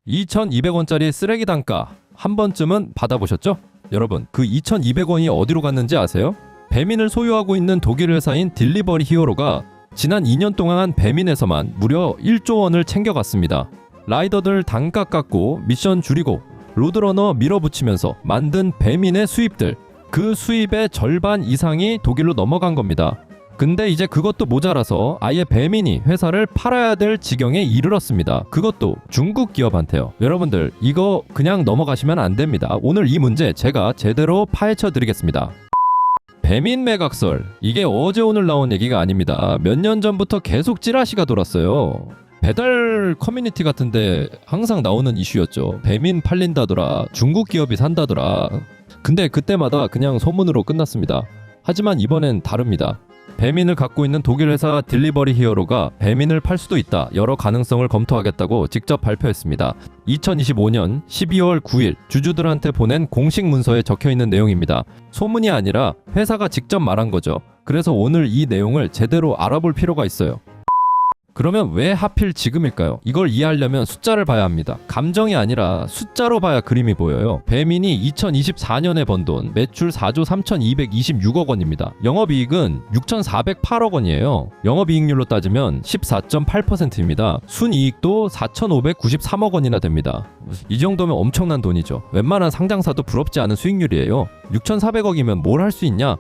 2,200원짜리 쓰레기 단가 한 번쯤은 받아보셨죠? 여러분, 그 2,200원이 어디로 갔는지 아세요? 배민을 소유하고 있는 독일 회사인 딜리버리 히어로가 지난 2년 동안 배민에서만 무려 1조 원을 챙겨갔습니다. 라이더들 단가 깎고 미션 줄이고 로드러너 밀어붙이면서 만든 배민의 수입들, 그 수입의 절반 이상이 독일로 넘어간 겁니다. 근데 이제 그것도 모자라서 아예 배민이 회사를 팔아야 될 지경에 이르렀습니다. 그것도 중국 기업한테요. 여러분들, 이거 그냥 넘어가시면 안 됩니다. 오늘 이 문제 제가 제대로 파헤쳐 드리겠습니다. 배민 매각설, 이게 어제 오늘 나온 얘기가 아닙니다. 몇 년 전부터 계속 찌라시가 돌았어요. 배달 커뮤니티 같은데 항상 나오는 이슈였죠. 배민 팔린다더라, 중국 기업이 산다더라. 근데 그때마다 그냥 소문으로 끝났습니다. 하지만 이번엔 다릅니다. 배민을 갖고 있는 독일 회사 딜리버리 히어로가 배민을 팔 수도 있다, 여러 가능성을 검토하겠다고 직접 발표했습니다. 2025년 12월 9일 주주들한테 보낸 공식 문서에 적혀있는 내용입니다. 소문이 아니라 회사가 직접 말한 거죠. 그래서 오늘 이 내용을 제대로 알아볼 필요가 있어요. 그러면 왜 하필 지금일까요? 이걸 이해하려면 숫자를 봐야 합니다. 감정이 아니라 숫자로 봐야 그림이 보여요. 배민이 2024년에 번 돈 매출 4조 3,226억 원입니다. 영업이익은 6,408억 원이에요. 영업이익률로 따지면 14.8%입니다. 순이익도 4,593억 원이나 됩니다. 이 정도면 엄청난 돈이죠. 웬만한 상장사도 부럽지 않은 수익률이에요. 6,400억이면 뭘 할 수 있냐?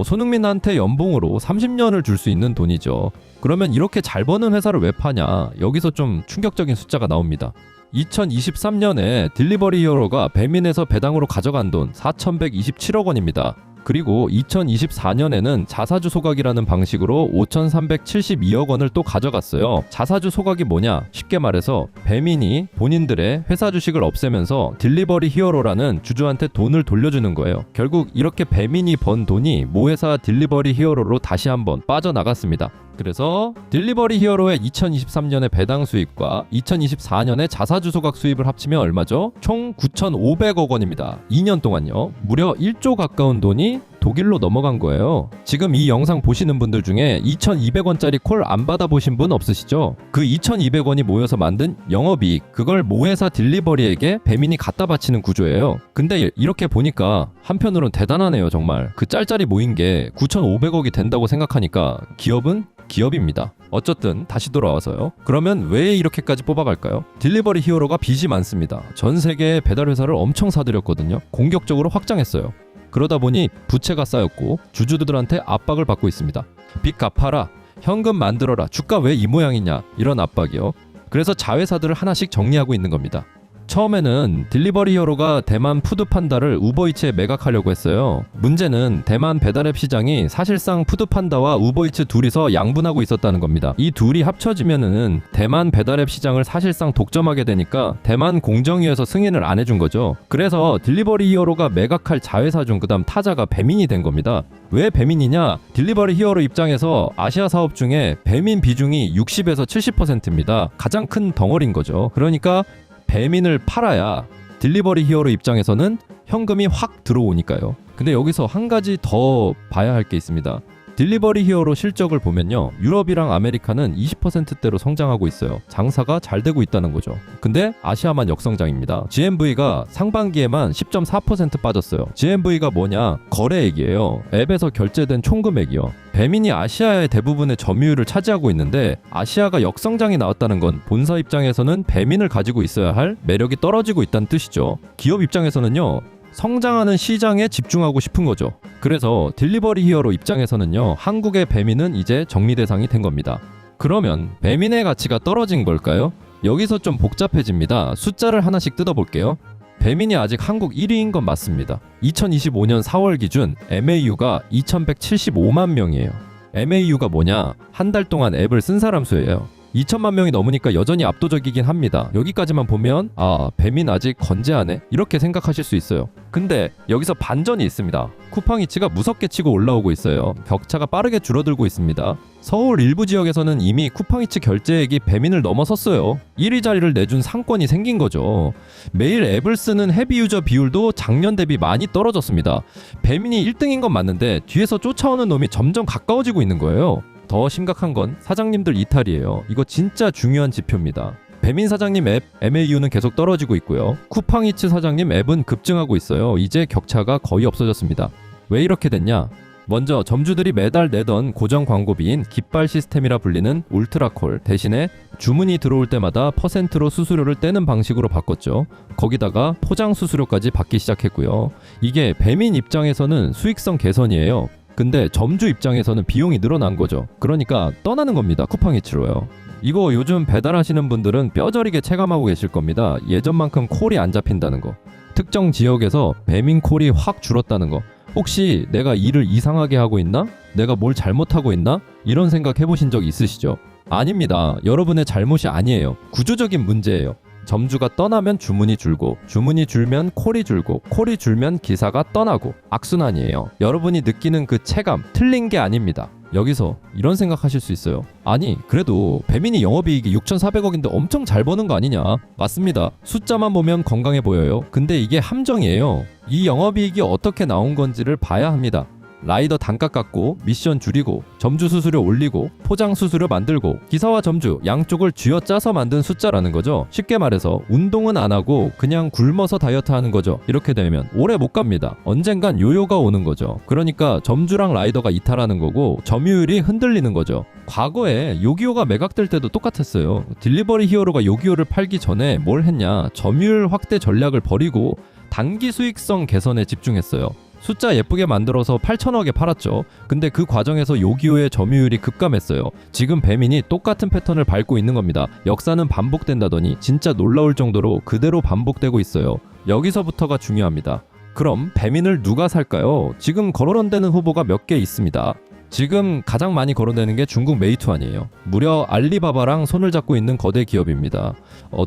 손흥민한테 연봉으로 30년을 줄 수 있는 돈이죠. 그러면 이렇게 잘 버는 회사를 왜 파냐? 여기서 좀 충격적인 숫자가 나옵니다. 2023년에 딜리버리 히어로가 배민에서 배당으로 가져간 돈 4,127억 원입니다. 그리고 2024년에는 자사주 소각이라는 방식으로 5,372억 원을 또 가져갔어요. 자사주 소각이 뭐냐? 쉽게 말해서 배민이 본인들의 회사 주식을 없애면서 딜리버리 히어로라는 주주한테 돈을 돌려주는 거예요. 결국 이렇게 배민이 번 돈이 모회사 딜리버리 히어로로 다시 한번 빠져나갔습니다. 그래서 딜리버리 히어로의 2023년의 배당 수입과 2024년의 자사주 소각 수입을 합치면 얼마죠? 총 9,500억 원입니다. 2년 동안요. 무려 1조 가까운 돈이 독일로 넘어간 거예요. 지금 이 영상 보시는 분들 중에 2,200원짜리 콜 안 받아보신 분 없으시죠? 그 2,200원이 모여서 만든 영업이익, 그걸 모회사 딜리버리에게 배민이 갖다 바치는 구조예요. 근데 이렇게 보니까 한편으론 대단하네요. 정말 그 짤짤이 모인 게 9,500억이 된다고 생각하니까 기업은 기업입니다. 어쨌든 다시 돌아와서요. 그러면 왜 이렇게까지 뽑아갈까요? 딜리버리 히어로가 빚이 많습니다. 전 세계의 배달 회사를 엄청 사들였거든요. 공격적으로 확장했어요. 그러다 보니 부채가 쌓였고 주주들한테 압박을 받고 있습니다. 빚 갚아라, 현금 만들어라, 주가 왜 이 모양이냐, 이런 압박이요. 그래서 자회사들을 하나씩 정리하고 있는 겁니다. 처음에는 딜리버리 히어로가 대만 푸드판다를 우버이츠에 매각하려고 했어요. 문제는 대만 배달앱 시장이 사실상 푸드판다와 우버이츠 둘이서 양분하고 있었다는 겁니다. 이 둘이 합쳐지면은 대만 배달앱 시장을 사실상 독점하게 되니까 대만 공정위에서 승인을 안 해준 거죠. 그래서 딜리버리 히어로가 매각할 자회사 중 그다음 타자가 배민이 된 겁니다. 왜 배민이냐? 딜리버리 히어로 입장에서 아시아 사업 중에 배민 비중이 60에서 70%입니다. 가장 큰 덩어리인 거죠. 그러니까 배민을 팔아야 딜리버리 히어로 입장에서는 현금이 확 들어오니까요. 근데 여기서 한 가지 더 봐야 할 게 있습니다. 딜리버리 히어로 실적을 보면요, 유럽이랑 아메리카는 20%대로 성장하고 있어요. 장사가 잘 되고 있다는 거죠. 근데 아시아만 역성장입니다. GMV가 상반기에만 10.4% 빠졌어요. GMV가 뭐냐? 거래액이에요. 앱에서 결제된 총금액이요. 배민이 아시아의 대부분의 점유율을 차지하고 있는데 아시아가 역성장이 나왔다는 건 본사 입장에서는 배민을 가지고 있어야 할 매력이 떨어지고 있다는 뜻이죠. 기업 입장에서는요, 성장하는 시장에 집중하고 싶은 거죠. 그래서 딜리버리 히어로 입장에서는요, 한국의 배민은 이제 정리 대상이 된 겁니다. 그러면 배민의 가치가 떨어진 걸까요? 여기서 좀 복잡해집니다. 숫자를 하나씩 뜯어볼게요. 배민이 아직 한국 1위인 건 맞습니다. 2025년 4월 기준 MAU가 2,175만 명이에요. MAU가 뭐냐? 한 달 동안 앱을 쓴 사람 수예요. 2천만 명이 넘으니까 여전히 압도적이긴 합니다. 여기까지만 보면 배민 아직 건재하네, 이렇게 생각하실 수 있어요. 근데 여기서 반전이 있습니다. 쿠팡이츠가 무섭게 치고 올라오고 있어요. 격차가 빠르게 줄어들고 있습니다. 서울 일부 지역에서는 이미 쿠팡이츠 결제액이 배민을 넘어섰어요. 1위 자리를 내준 상권이 생긴 거죠. 매일 앱을 쓰는 헤비 유저 비율도 작년 대비 많이 떨어졌습니다. 배민이 1등인 건 맞는데 뒤에서 쫓아오는 놈이 점점 가까워지고 있는 거예요. 더 심각한 건 사장님들 이탈이에요. 이거 진짜 중요한 지표입니다. 배민 사장님 앱 MAU는 계속 떨어지고 있고요. 쿠팡이츠 사장님 앱은 급증하고 있어요. 이제 격차가 거의 없어졌습니다. 왜 이렇게 됐냐? 먼저 점주들이 매달 내던 고정 광고비인 깃발 시스템이라 불리는 울트라콜 대신에 주문이 들어올 때마다 퍼센트로 수수료를 떼는 방식으로 바꿨죠. 거기다가 포장 수수료까지 받기 시작했고요. 이게 배민 입장에서는 수익성 개선이에요. 근데 점주 입장에서는 비용이 늘어난 거죠. 그러니까 떠나는 겁니다. 쿠팡이츠로요. 이거 요즘 배달하시는 분들은 뼈저리게 체감하고 계실 겁니다. 예전만큼 콜이 안 잡힌다는 거. 특정 지역에서 배민 콜이 확 줄었다는 거. 혹시 내가 일을 이상하게 하고 있나? 내가 뭘 잘못하고 있나? 이런 생각 해보신 적 있으시죠? 아닙니다. 여러분의 잘못이 아니에요. 구조적인 문제예요. 점주가 떠나면 주문이 줄고, 주문이 줄면 콜이 줄고, 콜이 줄면 기사가 떠나고, 악순환이에요. 여러분이 느끼는 그 체감, 틀린 게 아닙니다. 여기서 이런 생각하실 수 있어요. 아니 그래도 배민이 영업이익이 6,400억인데 엄청 잘 버는 거 아니냐? 맞습니다. 숫자만 보면 건강해 보여요. 근데 이게 함정이에요. 이 영업이익이 어떻게 나온 건지를 봐야 합니다. 라이더 단가 깎고 미션 줄이고 점주 수수료 올리고 포장 수수료 만들고 기사와 점주 양쪽을 쥐어짜서 만든 숫자라는 거죠. 쉽게 말해서 운동은 안 하고 그냥 굶어서 다이어트 하는 거죠. 이렇게 되면 오래 못 갑니다. 언젠간 요요가 오는 거죠. 그러니까 점주랑 라이더가 이탈하는 거고 점유율이 흔들리는 거죠. 과거에 요기요가 매각될 때도 똑같았어요. 딜리버리 히어로가 요기요를 팔기 전에 뭘 했냐? 점유율 확대 전략을 버리고 단기 수익성 개선에 집중했어요. 숫자 예쁘게 만들어서 8천억에 팔았죠. 근데 그 과정에서 요기요의 점유율이 급감했어요. 지금 배민이 똑같은 패턴을 밟고 있는 겁니다. 역사는 반복된다더니 진짜 놀라울 정도로 그대로 반복되고 있어요. 여기서부터가 중요합니다. 그럼 배민을 누가 살까요? 지금 거론되는 후보가 몇 개 있습니다. 지금 가장 많이 거론되는 게 중국 메이투안이에요. 무려 알리바바랑 손을 잡고 있는 거대 기업입니다.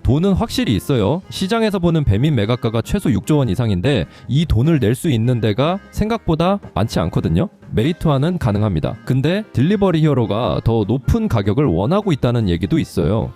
돈은 확실히 있어요. 시장에서 보는 배민 매각가가 최소 6조 원 이상인데 이 돈을 낼 수 있는 데가 생각보다 많지 않거든요. 메이투안은 가능합니다. 근데 딜리버리 히어로가 더 높은 가격을 원하고 있다는 얘기도 있어요.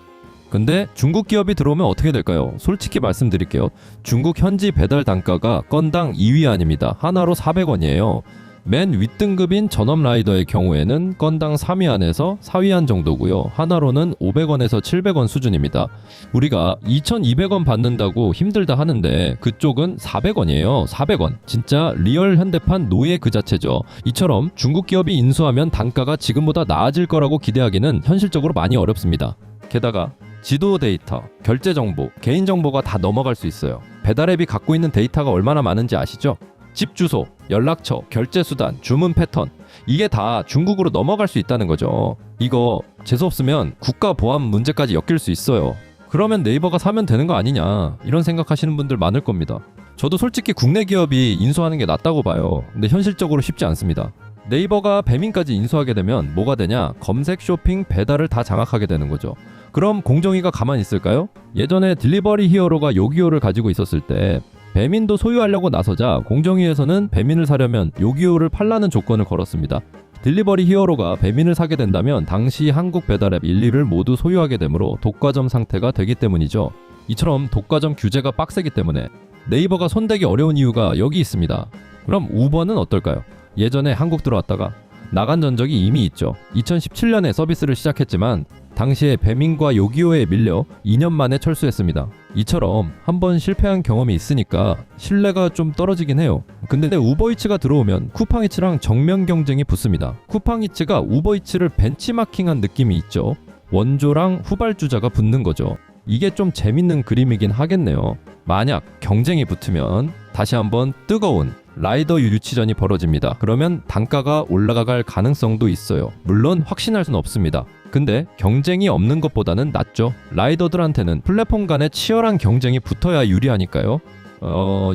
근데 중국 기업이 들어오면 어떻게 될까요? 솔직히 말씀드릴게요. 중국 현지 배달 단가가 건당 2위 안입니다. 하나로 400원이에요. 맨 윗등급인 전업 라이더의 경우에는 건당 3위 안에서 4위 안 정도고요. 하나로는 500원에서 700원 수준입니다. 우리가 2,200원 받는다고 힘들다 하는데 그쪽은 400원이에요. 400원. 진짜 리얼 현대판 노예 그 자체죠. 이처럼 중국 기업이 인수하면 단가가 지금보다 나아질 거라고 기대하기는 현실적으로 많이 어렵습니다. 게다가 지도 데이터, 결제 정보, 개인 정보가 다 넘어갈 수 있어요. 배달앱이 갖고 있는 데이터가 얼마나 많은지 아시죠? 집 주소, 연락처, 결제 수단, 주문 패턴 이게 다 중국으로 넘어갈 수 있다는 거죠. 이거 재수없으면 국가 보안 문제까지 엮일 수 있어요. 그러면 네이버가 사면 되는 거 아니냐 이런 생각하시는 분들 많을 겁니다. 저도 솔직히 국내 기업이 인수하는 게 낫다고 봐요. 근데 현실적으로 쉽지 않습니다. 네이버가 배민까지 인수하게 되면 뭐가 되냐? 검색, 쇼핑, 배달을 다 장악하게 되는 거죠. 그럼 공정위가 가만히 있을까요? 예전에 딜리버리 히어로가 요기요를 가지고 있었을 때 배민도 소유하려고 나서자 공정위에서는 배민을 사려면 요기요를 팔라는 조건을 걸었습니다. 딜리버리 히어로가 배민을 사게 된다면 당시 한국 배달앱 1, 2를 모두 소유하게 되므로 독과점 상태가 되기 때문이죠. 이처럼 독과점 규제가 빡세기 때문에 네이버가 손대기 어려운 이유가 여기 있습니다. 그럼 우버는 어떨까요? 예전에 한국 들어왔다가 나간 전적이 이미 있죠. 2017년에 서비스를 시작했지만 당시에 배민과 요기요에 밀려 2년 만에 철수했습니다. 이처럼 한번 실패한 경험이 있으니까 신뢰가 좀 떨어지긴 해요. 근데 우버이츠가 들어오면 쿠팡이츠랑 정면 경쟁이 붙습니다. 쿠팡이츠가 우버이츠를 벤치마킹한 느낌이 있죠. 원조랑 후발주자가 붙는 거죠. 이게 좀 재밌는 그림이긴 하겠네요. 만약 경쟁이 붙으면 다시 한번 뜨거운 라이더 유치전이 벌어집니다. 그러면 단가가 올라갈 가능성도 있어요. 물론 확신할 수는 없습니다. 근데 경쟁이 없는 것보다는 낫죠. 라이더들한테는 플랫폼 간의 치열한 경쟁이 붙어야 유리하니까요.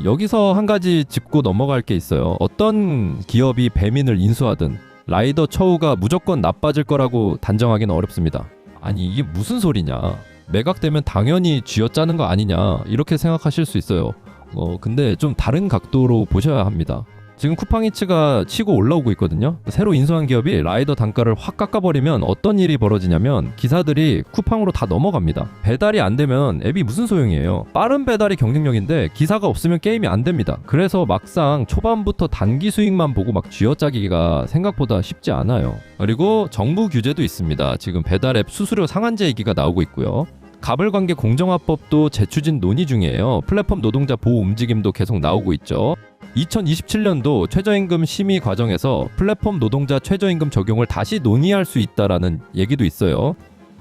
여기서 한 가지 짚고 넘어갈 게 있어요. 어떤 기업이 배민을 인수하든 라이더 처우가 무조건 나빠질 거라고 단정하기는 어렵습니다. 아니 이게 무슨 소리냐. 매각되면 당연히 쥐어짜는 거 아니냐 이렇게 생각하실 수 있어요. 근데 좀 다른 각도로 보셔야 합니다. 지금 쿠팡이츠가 치고 올라오고 있거든요. 새로 인수한 기업이 라이더 단가를 확 깎아버리면 어떤 일이 벌어지냐면 기사들이 쿠팡으로 다 넘어갑니다. 배달이 안 되면 앱이 무슨 소용이에요. 빠른 배달이 경쟁력인데 기사가 없으면 게임이 안 됩니다. 그래서 막상 초반부터 단기 수익만 보고 막 쥐어짜기가 생각보다 쉽지 않아요. 그리고 정부 규제도 있습니다. 지금 배달앱 수수료 상한제 얘기가 나오고 있고요. 가불관계 공정화법도 재추진 논의 중이에요. 플랫폼 노동자 보호 움직임도 계속 나오고 있죠. 2027년도 최저임금 심의 과정에서 플랫폼 노동자 최저임금 적용을 다시 논의할 수 있다라는 얘기도 있어요.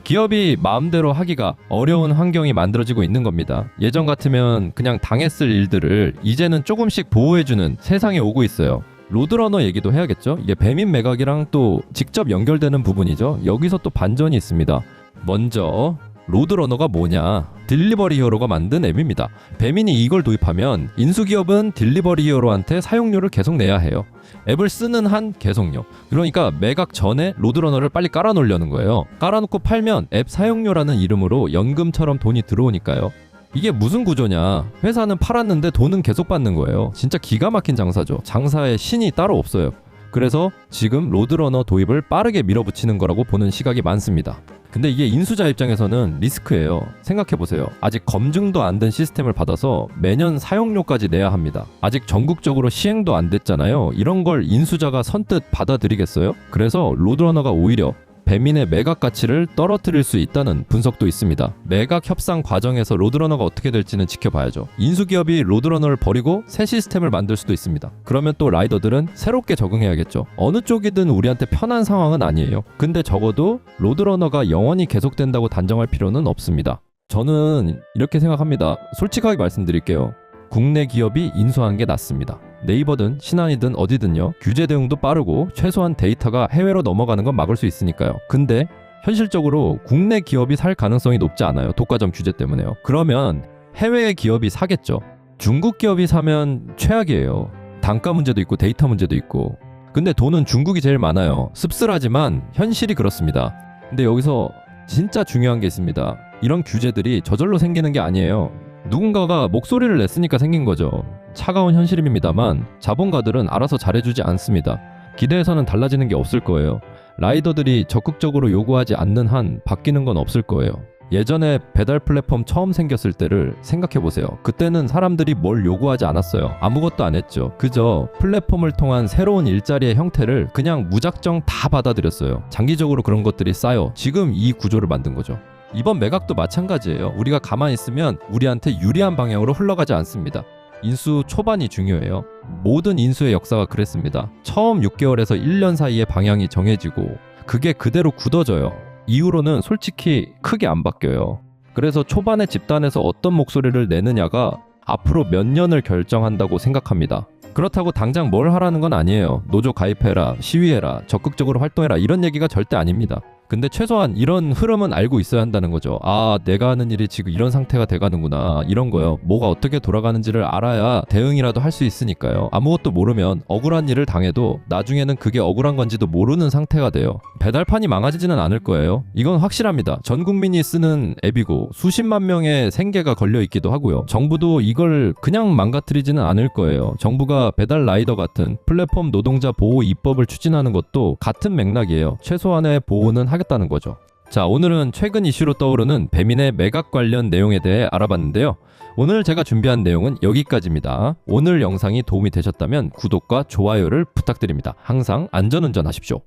기업이 마음대로 하기가 어려운 환경이 만들어지고 있는 겁니다. 예전 같으면 그냥 당했을 일들을 이제는 조금씩 보호해주는 세상에 오고 있어요. 로드러너 얘기도 해야겠죠. 이게 배민 매각이랑 또 직접 연결되는 부분이죠. 여기서 또 반전이 있습니다. 먼저 로드러너가 뭐냐? 딜리버리 히어로가 만든 앱입니다. 배민이 이걸 도입하면 인수기업은 딜리버리 히어로한테 사용료를 계속 내야 해요. 앱을 쓰는 한 계속료. 그러니까 매각 전에 로드러너를 빨리 깔아놓으려는 거예요. 깔아놓고 팔면 앱 사용료라는 이름으로 연금처럼 돈이 들어오니까요. 이게 무슨 구조냐? 회사는 팔았는데 돈은 계속 받는 거예요. 진짜 기가 막힌 장사죠. 장사에 신이 따로 없어요. 그래서 지금 로드러너 도입을 빠르게 밀어붙이는 거라고 보는 시각이 많습니다. 근데 이게 인수자 입장에서는 리스크예요. 생각해보세요. 아직 검증도 안 된 시스템을 받아서 매년 사용료까지 내야 합니다. 아직 전국적으로 시행도 안 됐잖아요. 이런 걸 인수자가 선뜻 받아들이겠어요? 그래서 로드러너가 오히려 배민의 매각 가치를 떨어뜨릴 수 있다는 분석도 있습니다. 매각 협상 과정에서 로드러너가 어떻게 될지는 지켜봐야죠. 인수기업이 로드러너를 버리고 새 시스템을 만들 수도 있습니다. 그러면 또 라이더들은 새롭게 적응해야겠죠. 어느 쪽이든 우리한테 편한 상황은 아니에요. 근데 적어도 로드러너가 영원히 계속된다고 단정할 필요는 없습니다. 저는 이렇게 생각합니다. 솔직하게 말씀드릴게요. 국내 기업이 인수한 게 낫습니다. 네이버든 신한이든 어디든요. 규제 대응도 빠르고 최소한 데이터가 해외로 넘어가는 건 막을 수 있으니까요. 근데 현실적으로 국내 기업이 살 가능성이 높지 않아요. 독과점 규제 때문에요. 그러면 해외의 기업이 사겠죠. 중국 기업이 사면 최악이에요. 단가 문제도 있고 데이터 문제도 있고. 근데 돈은 중국이 제일 많아요. 씁쓸하지만 현실이 그렇습니다. 근데 여기서 진짜 중요한 게 있습니다. 이런 규제들이 저절로 생기는 게 아니에요. 누군가가 목소리를 냈으니까 생긴 거죠. 차가운 현실입니다만 자본가들은 알아서 잘해주지 않습니다. 기대해서는 달라지는 게 없을 거예요. 라이더들이 적극적으로 요구하지 않는 한 바뀌는 건 없을 거예요. 예전에 배달 플랫폼 처음 생겼을 때를 생각해보세요. 그때는 사람들이 뭘 요구하지 않았어요. 아무것도 안 했죠. 그저 플랫폼을 통한 새로운 일자리의 형태를 그냥 무작정 다 받아들였어요. 장기적으로 그런 것들이 쌓여 지금 이 구조를 만든 거죠. 이번 매각도 마찬가지예요. 우리가 가만히 있으면 우리한테 유리한 방향으로 흘러가지 않습니다. 인수 초반이 중요해요. 모든 인수의 역사가 그랬습니다. 처음 6개월에서 1년 사이에 방향이 정해지고 그게 그대로 굳어져요. 이후로는 솔직히 크게 안 바뀌어요. 그래서 초반에 집단에서 어떤 목소리를 내느냐가 앞으로 몇 년을 결정한다고 생각합니다. 그렇다고 당장 뭘 하라는 건 아니에요. 노조 가입해라, 시위해라, 적극적으로 활동해라 이런 얘기가 절대 아닙니다. 근데 최소한 이런 흐름은 알고 있어야 한다는 거죠. 아, 내가 하는 일이 지금 이런 상태가 돼가는구나. 이런 거요. 뭐가 어떻게 돌아가는지를 알아야 대응이라도 할 수 있으니까요. 아무것도 모르면 억울한 일을 당해도 나중에는 그게 억울한 건지도 모르는 상태가 돼요. 배달판이 망가지지는 않을 거예요. 이건 확실합니다. 전 국민이 쓰는 앱이고 수십만 명의 생계가 걸려 있기도 하고요. 정부도 이걸 그냥 망가뜨리지는 않을 거예요. 정부가 배달 라이더 같은 플랫폼 노동자 보호 입법을 추진하는 것도 같은 맥락이에요. 최소한의 보호는 하겠다는 거죠. 자, 오늘은 최근 이슈로 떠오르는 배민의 매각 관련 내용에 대해 알아봤는데요. 오늘 제가 준비한 내용은 여기까지입니다. 오늘 영상이 도움이 되셨다면 구독과 좋아요를 부탁드립니다. 항상 안전운전하십시오.